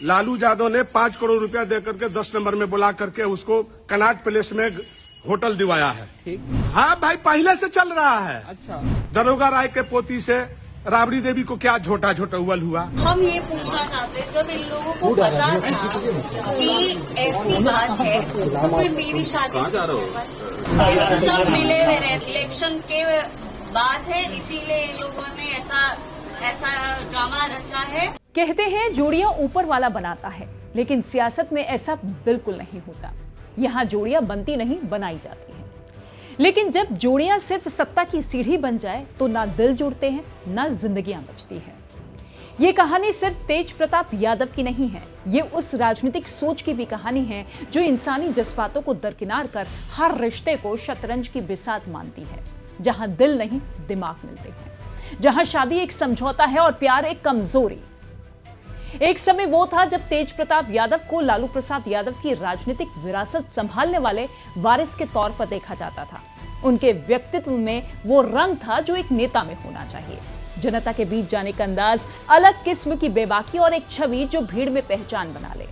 लालू यादव ने 5 करोड़ रुपया देकर के 10 नंबर में बुला करके उसको कनाट पैलेस में होटल दिवाया है। ठीक। हाँ भाई, पहले से चल रहा है। अच्छा, दरोगा राय के पोती से राबड़ी देवी को क्या झोटा झोटौल हुआ। हम ये पूछना चाहते हैं, जब इन लोगों को पता था कि ऐसी बात है तो फिर मेरी शादी सब मिले हुए रहे। इलेक्शन के बाद है, इसीलिए इन लोगों ने ऐसा ड्रामा रचा है। कहते हैं जोड़ियां ऊपर वाला बनाता है, लेकिन सियासत में ऐसा बिल्कुल नहीं होता। यहाँ जोड़ियां बनती नहीं, बनाई जाती हैं। लेकिन जब जोड़ियां सिर्फ सत्ता की सीढ़ी बन जाए तो ना दिल जुड़ते हैं, ना जिंदगियां बचती हैं। ये कहानी सिर्फ तेज प्रताप यादव की नहीं है, ये उस राजनीतिक सोच की भी कहानी है जो इंसानी जज्बातों को दरकिनार कर हर रिश्ते को शतरंज की बिसात मानती है, जहां दिल नहीं दिमाग मिलते हैं, जहां शादी एक समझौता है और प्यार एक कमजोरी। एक समय वो था जब तेज प्रताप यादव को लालू प्रसाद यादव की राजनीतिक विरासत संभालने वाले वारिस के तौर पर देखा जाता था। उनके व्यक्तित्व में वो रंग था जो एक नेता में होना चाहिए। जनता के बीच जाने का अंदाज, अलग किस्म की बेबाकी और एक छवि जो भीड़ में पहचान बना ले।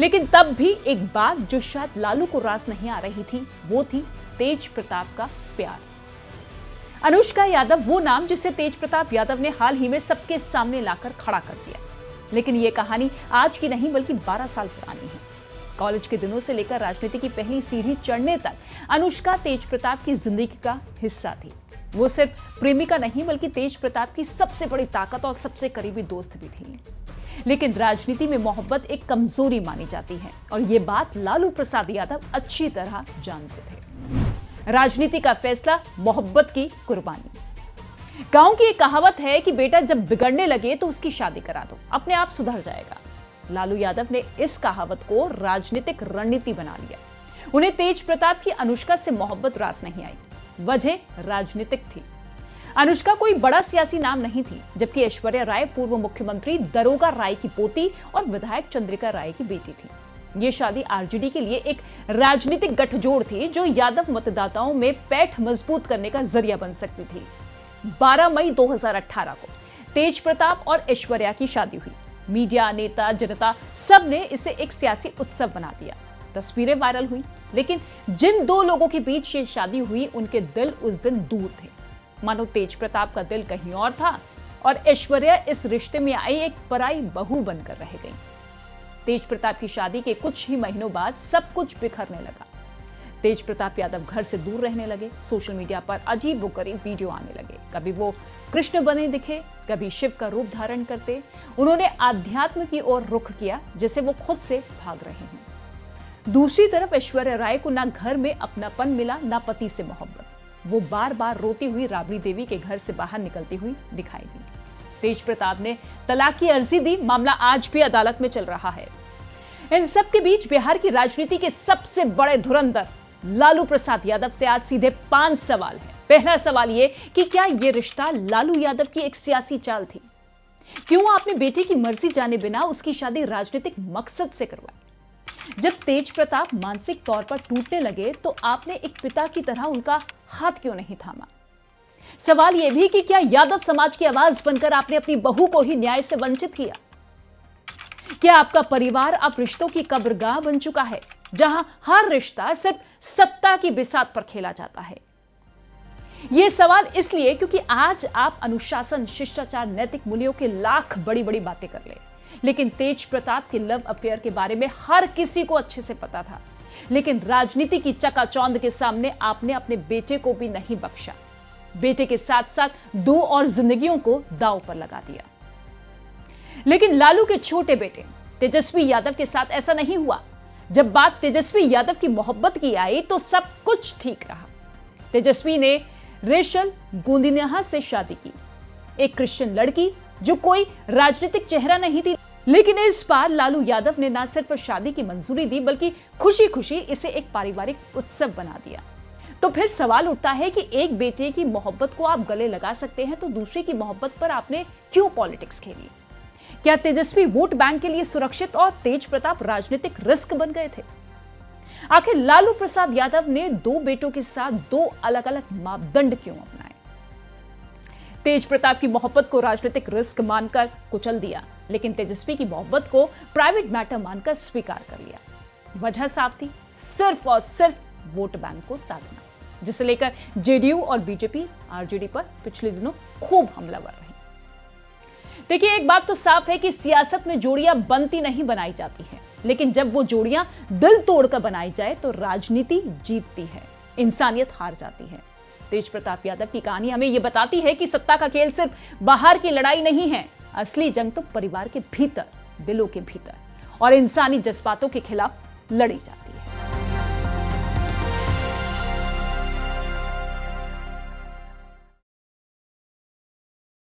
लेकिन तब भी एक बात जो शायद लालू को रास नहीं आ रही थी, वो थी तेज प्रताप का प्यार। अनुष्का यादव वो नाम जिसे तेज प्रताप यादव ने हाल ही में सबके सामने लाकर खड़ा कर दिया। लेकिन ये कहानी आज की नहीं बल्कि 12 साल पुरानी है। कॉलेज के दिनों से लेकर राजनीति की पहली सीढ़ी चढ़ने तक अनुष्का तेज प्रताप की जिंदगी का हिस्सा थी। वो सिर्फ प्रेमिका नहीं बल्कि तेज प्रताप की सबसे बड़ी ताकत और सबसे करीबी दोस्त भी थी। लेकिन राजनीति में मोहब्बत एक कमजोरी मानी जाती है और ये बात लालू प्रसाद यादव अच्छी तरह जानते थे। राजनीति का फैसला, मोहब्बत की कुर्बानी। गांव की एक कहावत है कि बेटा जब बिगड़ने लगे तो उसकी शादी करा दो, अपने आप सुधर जाएगा। लालू यादव ने इस कहावत को राजनीतिक रणनीति बना लिया। उन्हें तेज प्रताप की अनुष्का से मोहब्बत रास नहीं आई। वजह राजनीतिक थी। अनुष्का कोई बड़ा सियासी नाम नहीं थी, जबकि ऐश्वर्या राय पूर्व मुख्यमंत्री दरोगा राय की पोती और विधायक चंद्रिका राय की बेटी थी। ये शादी आरजेडी के लिए एक राजनीतिक गठजोड़ थी जो यादव मतदाताओं में पैठ मजबूत करने का जरिया बन सकती थी। 12 मई 2018 को तेज प्रताप और ऐश्वर्या की शादी हुई। मीडिया, नेता, जनता सब ने इसे एक सियासी उत्सव बना दिया। तस्वीरें वायरल हुई, लेकिन जिन दो लोगों के बीच ये शादी हुई उनके दिल उस दिन दूर थे। मानो तेज प्रताप का दिल कहीं और था और ऐश्वर्या इस रिश्ते में आई एक पराई बहू बनकर रह गई। तेज प्रताप की शादी के कुछ ही महीनों बाद सब कुछ बिखरने लगा। तेज प्रताप यादव घर से दूर रहने लगे। सोशल मीडिया पर अजीबोगरीब वीडियो आने लगे। कभी वो कृष्ण बने दिखे, कभी शिव का रूप धारण करते। उन्होंने आध्यात्म की ओर रुख किया, जैसे वो खुद से भाग रहे हैं। दूसरी तरफ ऐश्वर्या राय को ना घर में अपनापन मिला, ना पति से मोहब्बत। वो बार बार रोती हुई राबड़ी देवी के घर से बाहर निकलती हुई दिखाई दी। तेज प्रताप ने तलाक की अर्जी दी। मामला आज भी अदालत में चल रहा है। इन सब के बीच बिहार की राजनीति के सबसे बड़े धुरंधर लालू प्रसाद यादव से आज सीधे 5 सवाल हैं। पहला सवाल ये कि क्या यह रिश्ता लालू यादव की एक सियासी चाल थी? क्यों आपने बेटे की मर्जी जाने बिना उसकी शादी राजनीतिक मकसद से करवाई? जब तेज प्रताप मानसिक तौर पर टूटने लगे तो आपने एक पिता की तरह उनका हाथ क्यों नहीं थामा? सवाल यह भी कि क्या यादव समाज की आवाज बनकर आपने अपनी बहू को ही न्याय से वंचित किया? क्या आपका परिवार अब रिश्तों की कब्रगाह बन चुका है, जहां हर रिश्ता सिर्फ सत्ता की बिसात पर खेला जाता है? यह सवाल इसलिए क्योंकि आज आप अनुशासन, शिष्टाचार, नैतिक मूल्यों के लाख बड़ी बड़ी बातें कर ले, लेकिन तेज प्रताप के लव अफेयर के बारे में हर किसी को अच्छे से पता था। लेकिन राजनीति की चकाचौंध के सामने आपने अपने बेटे को भी नहीं बख्शा। बेटे के साथ साथ 2 और जिंदगियों को दांव पर लगा दिया। लेकिन लालू के छोटे बेटे तेजस्वी यादव के साथ ऐसा नहीं हुआ। जब बात तेजस्वी यादव की मोहब्बत की आई तो सब कुछ ठीक रहा। तेजस्वी ने रेशल गोंदिन्हा से शादी की, एक क्रिश्चियन लड़की जो कोई राजनीतिक चेहरा नहीं थी। लेकिन इस बार लालू यादव ने न सिर्फ शादी की मंजूरी दी बल्कि खुशी खुशी इसे एक पारिवारिक उत्सव बना दिया। तो फिर सवाल उठता है कि एक बेटे की मोहब्बत को आप गले लगा सकते हैं तो दूसरे की मोहब्बत पर आपने क्यों पॉलिटिक्स खेली? क्या तेजस्वी वोट बैंक के लिए सुरक्षित और तेज प्रताप राजनीतिक रिस्क बन गए थे? आखिर लालू प्रसाद यादव ने 2 बेटों के साथ 2 अलग अलग मापदंड क्यों अपनाए? तेज प्रताप की मोहब्बत को राजनीतिक रिस्क मानकर कुचल दिया, लेकिन तेजस्वी की मोहब्बत को प्राइवेट मैटर मानकर स्वीकार कर लिया। वजह साफ थी, सिर्फ और सिर्फ वोट बैंक को साधना, जिसे लेकर जेडीयू और बीजेपी आरजेडी पर पिछले दिनों खूब हमलावर रही। देखिए, एक बात तो साफ है कि सियासत में जोड़ियां बनती नहीं, बनाई जाती हैं। लेकिन जब वो जोड़ियां दिल तोड़कर बनाई जाए तो राजनीति जीतती है, इंसानियत हार जाती है। तेज प्रताप यादव की कहानी हमें यह बताती है कि सत्ता का खेल सिर्फ बाहर की लड़ाई नहीं है, असली जंग तो परिवार के भीतर, दिलों के भीतर और इंसानी जज्बातों के खिलाफ लड़ी जाती है।